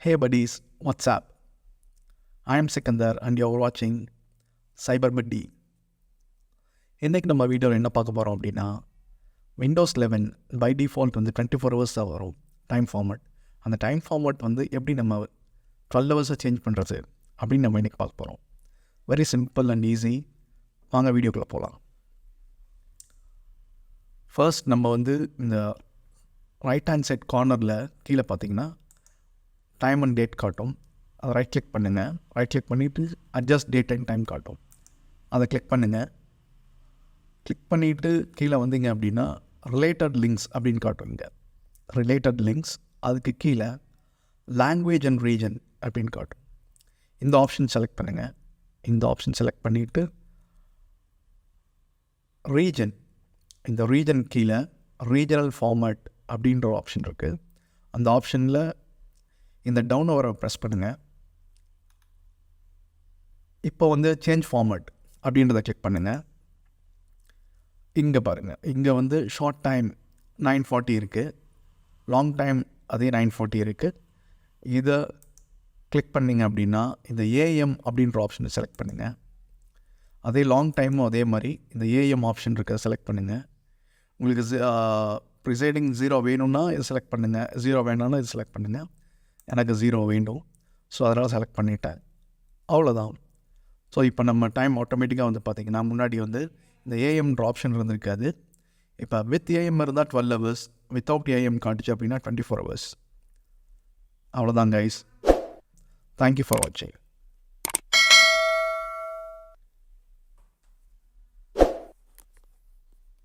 Hey buddies, what's up? I am Sikandar and you're watching Cyber Buddy. இன்றைக்கி நம்ம வீடியோவில் என்ன பார்க்க போகிறோம் அப்படின்னா, விண்டோஸ் 11 பை டிஃபால்ட் வந்து 24 ஹவர்ஸ் தான் வரும் டைம் ஃபார்மட். அந்த டைம் ஃபார்மட் வந்து எப்படி நம்ம 12 ஹவர்ஸை சேஞ்ச் பண்ணுறது அப்படின்னு நம்ம இன்றைக்கி பார்க்க போகிறோம். Very simple and easy. வாங்க வீடியோக்குள்ளே போகலாம். ஃபர்ஸ்ட் நம்ம வந்து இந்த ரைட் ஹேண்ட் சைட் கார்னரில் கீழே பார்த்தீங்கன்னா டைம் அண்ட் டேட் காட்டும். அதை ரைட் கிளிக் பண்ணுங்கள். ரைட் கிளிக் பண்ணிவிட்டு அட்ஜஸ்ட் டேட் அண்ட் டைம் காட்டும். அதை கிளிக் பண்ணுங்கள். கிளிக் பண்ணிவிட்டு கீழே வந்தீங்க அப்படின்னா ரிலேட்டட் லிங்க்ஸ் அப்படின்னு காட்டுங்க. ரிலேட்டட் லிங்க்ஸ் அதுக்கு கீழே லாங்குவேஜ் அண்ட் ரீஜன் அப்படின்னு காட்டும். இந்த ஆப்ஷன் செலக்ட் பண்ணுங்கள். இந்த ஆப்ஷன் செலக்ட் பண்ணிவிட்டு ரீஜன், இந்த ரீஜன் கீழே ரீஜனல் ஃபார்மேட் அப்படின்ற ஒரு ஆப்ஷன் இருக்குது. அந்த ஆப்ஷனில் இந்த டவுன் ஓவரை ப்ரெஸ் பண்ணுங்கள். இப்போ வந்து சேஞ்ச் ஃபார்மேட் அப்படின்றத கிளிக் பண்ணுங்கள். இங்கே பாருங்கள், இங்கே வந்து ஷார்ட் டைம் 940 இருக்குது, லாங் டைம் அதே 940 இருக்குது. இதை கிளிக் பண்ணிங்க அப்படின்னா இந்த ஏஎம் அப்படின்ற ஆப்ஷனை செலக்ட் பண்ணுங்கள். அதே லாங் டைமும் அதே மாதிரி இந்த ஏஎம் ஆப்ஷன் இருக்க செலக்ட் பண்ணுங்கள். உங்களுக்கு ப்ரிசைடிங் 0 வேணும்னா இது செலக்ட் பண்ணுங்கள், 0 வேணும்னா இது செலக்ட் பண்ணுங்கள். எனக்கு 0 வேண்டும், ஸோ அதனால் செலக்ட் பண்ணிட்டேன். அவ்வளோதான். ஸோ இப்போ நம்ம டைம் ஆட்டோமேட்டிக்காக வந்து பார்த்திங்கன்னா முன்னாடி வந்து இந்த ஏஎம்ன்ற ஆப்ஷன் இருந்திருக்காது. இப்போ வித் ஏஎம் இருந்தால் 12 ஹவர்ஸ், வித்தவுட் ஏஎம் காட்டுச்சு அப்படின்னா 24 ஹவர்ஸ். அவ்வளோதான் கைஸ். தேங்க்யூ ஃபார் வாட்சிங்.